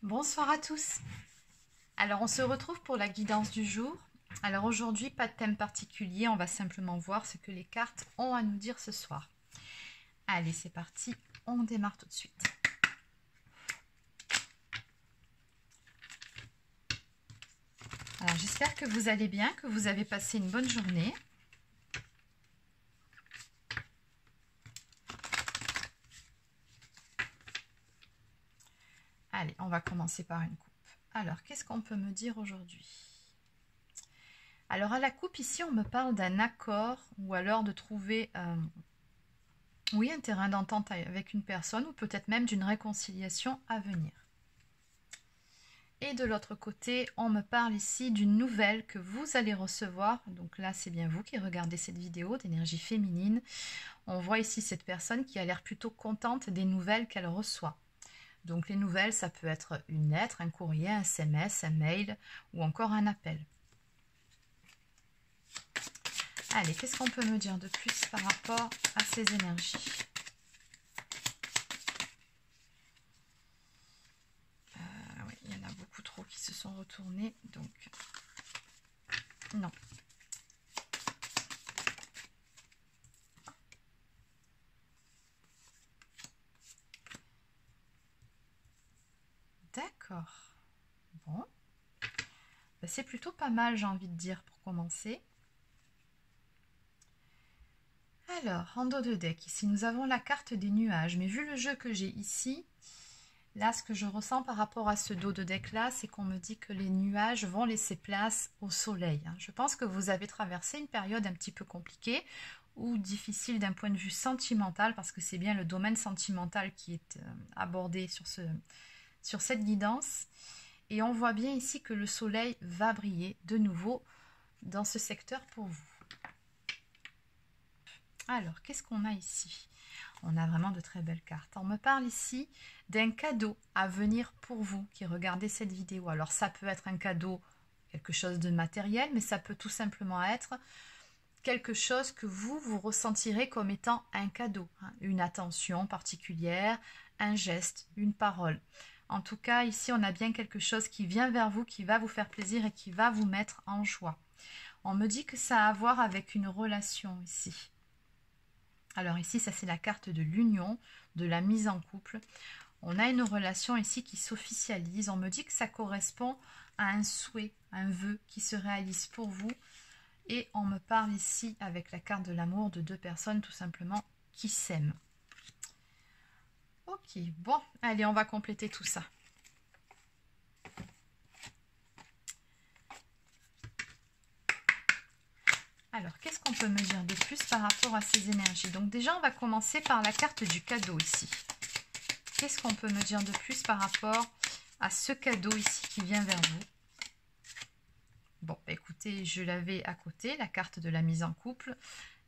Bonsoir à tous. Alors on se retrouve pour la guidance du jour. Alors aujourd'hui, pas de thème particulier, on va simplement voir ce que les cartes ont à nous dire ce soir. Allez, c'est parti, on démarre tout de suite. Alors j'espère que vous allez bien, que vous avez passé une bonne journée. Allez, on va commencer par une coupe. Alors, qu'est-ce qu'on peut me dire aujourd'hui? Alors, à la coupe, ici, on me parle d'un accord ou alors de trouver un terrain d'entente avec une personne ou peut-être même d'une réconciliation à venir. Et de l'autre côté, on me parle ici d'une nouvelle que vous allez recevoir. Donc là, c'est bien vous qui regardez cette vidéo d'énergie féminine. On voit ici cette personne qui a l'air plutôt contente des nouvelles qu'elle reçoit. Donc les nouvelles, ça peut être une lettre, un courrier, un SMS, un mail ou encore un appel. Allez, qu'est-ce qu'on peut me dire de plus par rapport à ces énergies? Oui, il y en a beaucoup trop qui se sont retournés, donc non. D'accord. Bon. Ben, c'est plutôt pas mal, j'ai envie de dire, pour commencer. Alors, en dos de deck, ici, nous avons la carte des nuages. Mais vu le jeu que j'ai ici, là, ce que je ressens par rapport à ce dos de deck-là, c'est qu'on me dit que les nuages vont laisser place au soleil. Je pense que vous avez traversé une période un petit peu compliquée ou difficile d'un point de vue sentimental, parce que c'est bien le domaine sentimental qui est abordé sur cette guidance. Et on voit bien ici que le soleil va briller de nouveau dans ce secteur pour vous. Alors, qu'est-ce qu'on a ici? On a vraiment de très belles cartes. On me parle ici d'un cadeau à venir pour vous qui regardez cette vidéo. Alors, ça peut être un cadeau, quelque chose de matériel, mais ça peut tout simplement être quelque chose que vous ressentirez comme étant un cadeau. Une attention particulière, un geste, une parole. En tout cas, ici, on a bien quelque chose qui vient vers vous, qui va vous faire plaisir et qui va vous mettre en joie. On me dit que ça a à voir avec une relation ici. Alors ici, ça c'est la carte de l'union, de la mise en couple. On a une relation ici qui s'officialise. On me dit que ça correspond à un souhait, un vœu qui se réalise pour vous. Et on me parle ici, avec la carte de l'amour, de deux personnes tout simplement qui s'aiment. Ok, bon, allez, on va compléter tout ça. Alors, qu'est-ce qu'on peut me dire de plus par rapport à ces énergies? Donc déjà, on va commencer par la carte du cadeau ici. Qu'est-ce qu'on peut me dire de plus par rapport à ce cadeau ici qui vient vers vous? Bon, écoutez, je l'avais à côté, la carte de la mise en couple.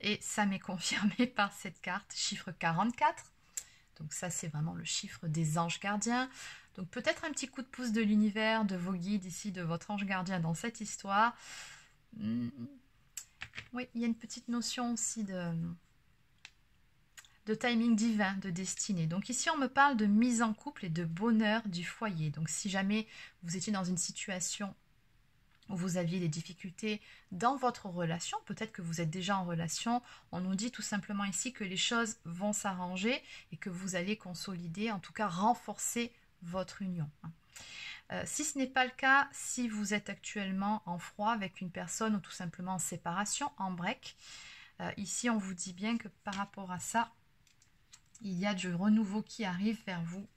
Et ça m'est confirmé par cette carte, chiffre 44. Donc ça, c'est vraiment le chiffre des anges gardiens. Donc peut-être un petit coup de pouce de l'univers, de vos guides ici, de votre ange gardien dans cette histoire. Oui, il y a une petite notion aussi de timing divin, de destinée. Donc ici, on me parle de mise en couple et de bonheur du foyer. Donc si jamais vous étiez dans une situation où vous aviez des difficultés dans votre relation, peut-être que vous êtes déjà en relation, on nous dit tout simplement ici que les choses vont s'arranger et que vous allez consolider, en tout cas renforcer votre union. Si ce n'est pas le cas, si vous êtes actuellement en froid avec une personne ou tout simplement en séparation, en break, ici on vous dit bien que par rapport à ça, il y a du renouveau qui arrive vers vous.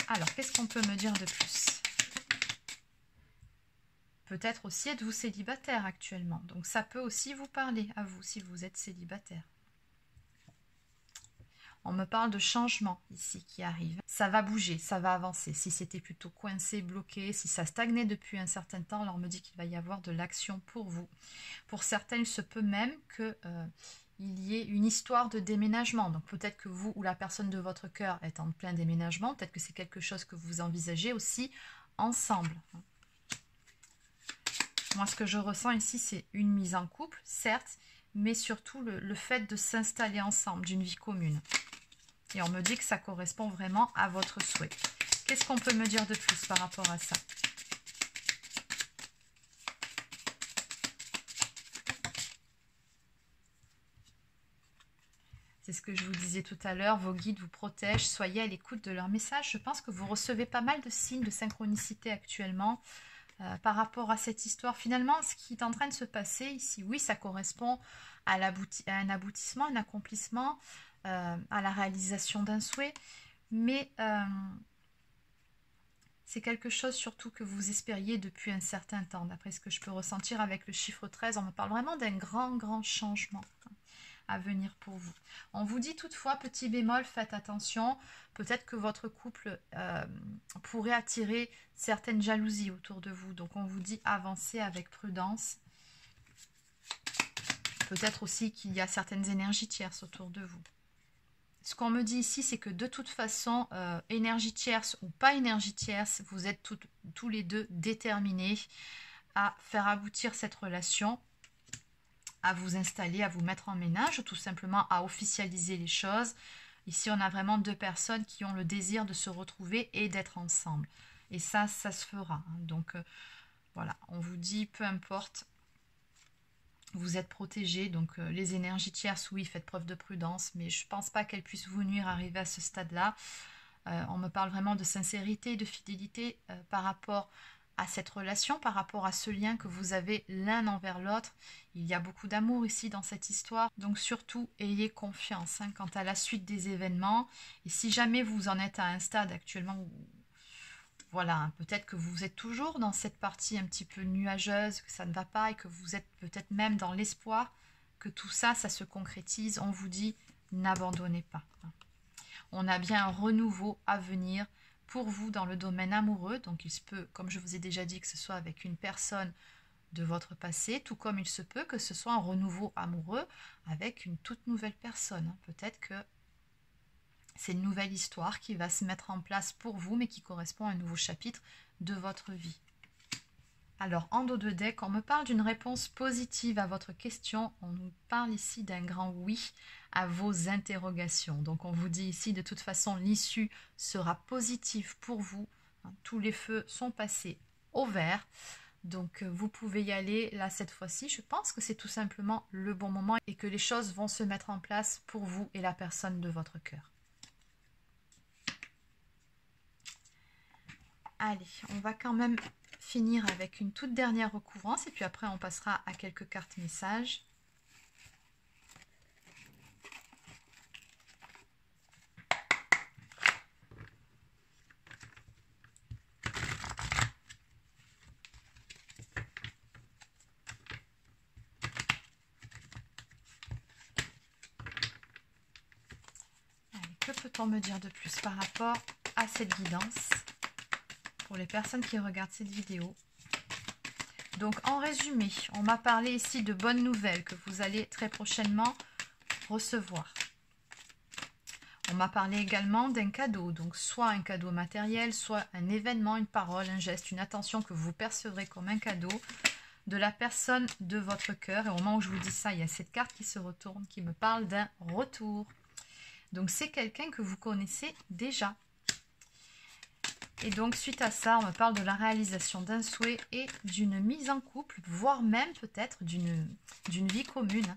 Alors, qu'est-ce qu'on peut me dire de plus? Peut-être aussi êtes-vous célibataire actuellement. Donc ça peut aussi vous parler à vous si vous êtes célibataire. On me parle de changement ici qui arrive. Ça va bouger, ça va avancer. Si c'était plutôt coincé, bloqué, si ça stagnait depuis un certain temps, alors on me dit qu'il va y avoir de l'action pour vous. Pour certains, il se peut même que il y ait une histoire de déménagement. Donc peut-être que vous ou la personne de votre cœur est en plein déménagement. Peut-être que c'est quelque chose que vous envisagez aussi ensemble. Moi, ce que je ressens ici, c'est une mise en couple, certes, mais surtout le fait de s'installer ensemble, d'une vie commune. Et on me dit que ça correspond vraiment à votre souhait. Qu'est-ce qu'on peut me dire de plus par rapport à ça? C'est ce que je vous disais tout à l'heure, vos guides vous protègent, soyez à l'écoute de leurs messages. Je pense que vous recevez pas mal de signes de synchronicité actuellement par rapport à cette histoire. Finalement, ce qui est en train de se passer ici, oui, ça correspond à un aboutissement, un accomplissement, à la réalisation d'un souhait, mais c'est quelque chose surtout que vous espériez depuis un certain temps. D'après ce que je peux ressentir avec le chiffre 13, on me parle vraiment d'un grand changement à venir pour vous. On vous dit toutefois, petit bémol, faites attention, peut-être que votre couple pourrait attirer certaines jalousies autour de vous, donc on vous dit avancez avec prudence. Peut-être aussi qu'il y a certaines énergies tierces autour de vous. Ce qu'on me dit ici, c'est que de toute façon, énergie tierce ou pas énergie tierce, vous êtes tous les deux déterminés à faire aboutir cette relation, à vous installer, à vous mettre en ménage, tout simplement à officialiser les choses. Ici, on a vraiment deux personnes qui ont le désir de se retrouver et d'être ensemble. Et ça se fera. Donc, voilà, on vous dit, peu importe, vous êtes protégés. Donc, les énergies tierces, oui, faites preuve de prudence, mais je ne pense pas qu'elles puissent vous nuire arriver à ce stade-là. On me parle vraiment de sincérité, de fidélité par rapport à cette relation, par rapport à ce lien que vous avez l'un envers l'autre. Il y a beaucoup d'amour ici dans cette histoire, donc surtout ayez confiance quant à la suite des événements. Et si jamais vous en êtes à un stade actuellement où, voilà, peut-être que vous êtes toujours dans cette partie un petit peu nuageuse, que ça ne va pas et que vous êtes peut-être même dans l'espoir que tout ça, ça se concrétise, on vous dit n'abandonnez pas. On a bien un renouveau à venir pour vous dans le domaine amoureux. Donc il se peut, comme je vous ai déjà dit, que ce soit avec une personne de votre passé, tout comme il se peut que ce soit un renouveau amoureux avec une toute nouvelle personne. Peut-être que c'est une nouvelle histoire qui va se mettre en place pour vous, mais qui correspond à un nouveau chapitre de votre vie. Alors, en dos de deck, on me parle d'une réponse positive à votre question. On nous parle ici d'un grand oui à vos interrogations. Donc, on vous dit ici, de toute façon, l'issue sera positive pour vous. Tous les feux sont passés au vert. Donc, vous pouvez y aller. Là, cette fois-ci, je pense que c'est tout simplement le bon moment et que les choses vont se mettre en place pour vous et la personne de votre cœur. Allez, on va quand même finir avec une toute dernière recouvrance et puis après on passera à quelques cartes messages. Allez, que peut-on me dire de plus par rapport à cette guidance pour les personnes qui regardent cette vidéo? Donc en résumé, on m'a parlé ici de bonnes nouvelles que vous allez très prochainement recevoir. On m'a parlé également d'un cadeau, donc soit un cadeau matériel, soit un événement, une parole, un geste, une attention que vous percevrez comme un cadeau de la personne de votre cœur. Et au moment où je vous dis ça, il y a cette carte qui se retourne, qui me parle d'un retour. Donc c'est quelqu'un que vous connaissez déjà. Et donc, suite à ça, on me parle de la réalisation d'un souhait et d'une mise en couple, voire même peut-être d'une vie commune.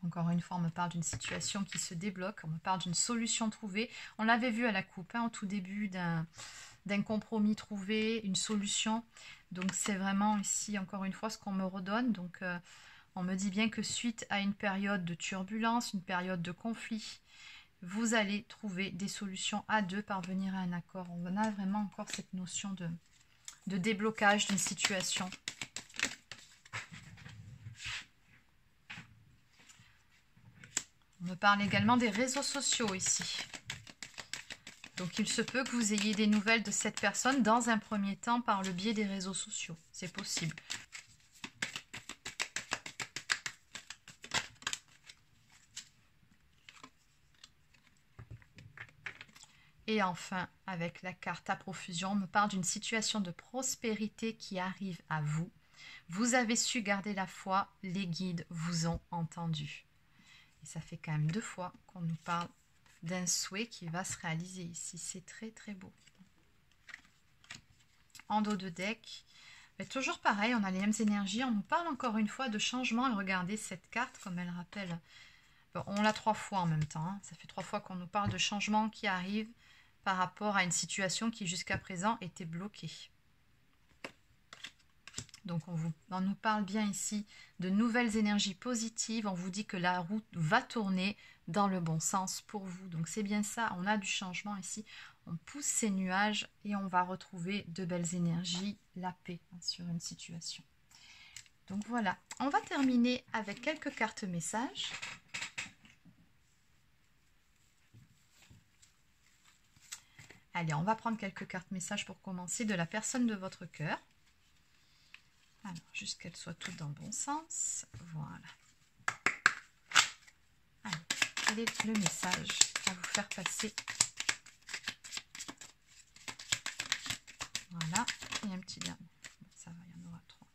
Encore une fois, on me parle d'une situation qui se débloque, on me parle d'une solution trouvée. On l'avait vu à la coupe, au tout début, d'un compromis trouvé, une solution. Donc, c'est vraiment ici, encore une fois, ce qu'on me redonne. Donc, on me dit bien que suite à une période de turbulence, une période de conflit, vous allez trouver des solutions à deux, parvenir à un accord. On a vraiment encore cette notion de déblocage d'une situation. On me parle également des réseaux sociaux ici. Donc il se peut que vous ayez des nouvelles de cette personne dans un premier temps par le biais des réseaux sociaux. C'est possible. Et enfin, avec la carte à profusion, on me parle d'une situation de prospérité qui arrive à vous. Vous avez su garder la foi, les guides vous ont entendu. Et ça fait quand même 2 fois qu'on nous parle d'un souhait qui va se réaliser ici. C'est très très beau. En dos de deck, mais toujours pareil, on a les mêmes énergies. On nous parle encore une fois de changement. Et regardez cette carte comme elle rappelle. Bon, on l'a 3 fois en même temps. Hein. Ça fait 3 fois qu'on nous parle de changement qui arrive par rapport à une situation qui jusqu'à présent était bloquée. Donc on nous parle bien ici de nouvelles énergies positives. On vous dit que la route va tourner dans le bon sens pour vous. Donc c'est bien ça, on a du changement ici. On pousse ces nuages et on va retrouver de belles énergies, la paix sur une situation. Donc voilà, on va terminer avec quelques cartes messages. Allez, on va prendre quelques cartes messages pour commencer de la personne de votre cœur. Alors, juste qu'elles soient toutes dans le bon sens. Voilà. Allez, quel est le message à vous faire passer? Voilà, et un petit dernier. Bon, ça va, il y en aura 3.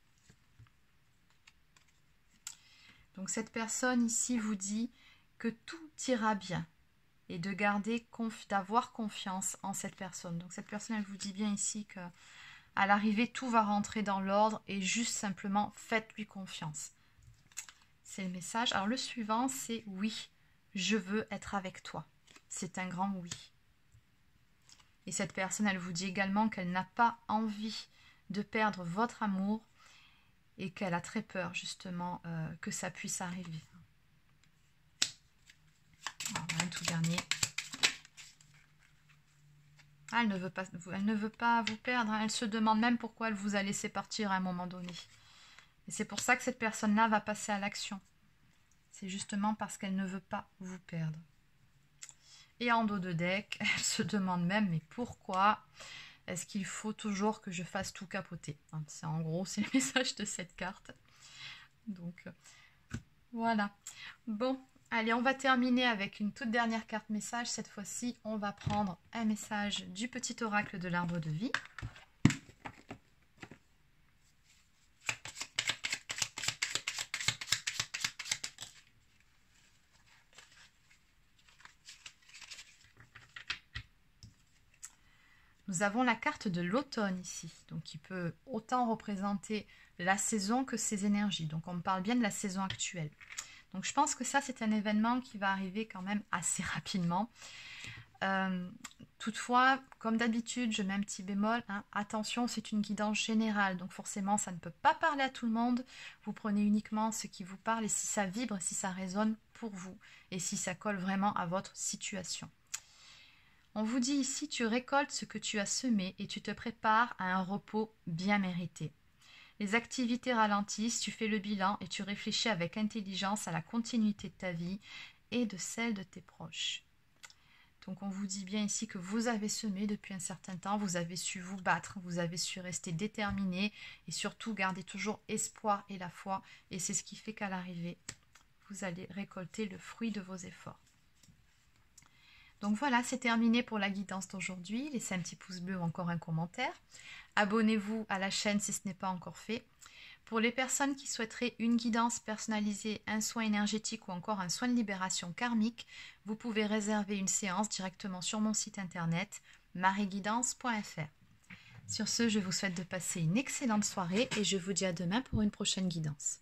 Donc, cette personne ici vous dit que tout ira bien et de garder, d'avoir confiance en cette personne. Donc, cette personne, elle vous dit bien ici que à l'arrivée, tout va rentrer dans l'ordre et juste simplement faites-lui confiance. C'est le message. Alors le suivant, c'est oui, je veux être avec toi. C'est un grand oui. Et cette personne, elle vous dit également qu'elle n'a pas envie de perdre votre amour et qu'elle a très peur justement que ça puisse arriver. Alors, un tout dernier. Elle ne veut pas vous perdre. Elle se demande même pourquoi elle vous a laissé partir à un moment donné. Et c'est pour ça que cette personne-là va passer à l'action. C'est justement parce qu'elle ne veut pas vous perdre. Et en dos de deck, elle se demande même, mais pourquoi est-ce qu'il faut toujours que je fasse tout capoter? En gros, c'est le message de cette carte. Donc, voilà. Bon. Allez, on va terminer avec une toute dernière carte message. Cette fois-ci, on va prendre un message du petit oracle de l'arbre de vie. Nous avons la carte de l'automne ici, donc qui peut autant représenter la saison que ses énergies. Donc on parle bien de la saison actuelle. Donc je pense que ça, c'est un événement qui va arriver quand même assez rapidement. Toutefois, comme d'habitude, je mets un petit bémol. Hein, attention, c'est une guidance générale. Donc forcément, ça ne peut pas parler à tout le monde. Vous prenez uniquement ce qui vous parle et si ça vibre, si ça résonne pour vous. Et si ça colle vraiment à votre situation. On vous dit ici, tu récoltes ce que tu as semé et tu te prépares à un repos bien mérité. Les activités ralentissent, tu fais le bilan et tu réfléchis avec intelligence à la continuité de ta vie et de celle de tes proches. Donc on vous dit bien ici que vous avez semé depuis un certain temps, vous avez su vous battre, vous avez su rester déterminé et surtout garder toujours espoir et la foi. Et c'est ce qui fait qu'à l'arrivée, vous allez récolter le fruit de vos efforts. Donc voilà, c'est terminé pour la guidance d'aujourd'hui. Laissez un petit pouce bleu ou encore un commentaire. Abonnez-vous à la chaîne si ce n'est pas encore fait. Pour les personnes qui souhaiteraient une guidance personnalisée, un soin énergétique ou encore un soin de libération karmique, vous pouvez réserver une séance directement sur mon site internet marieguidance.fr. Sur ce, je vous souhaite de passer une excellente soirée et je vous dis à demain pour une prochaine guidance.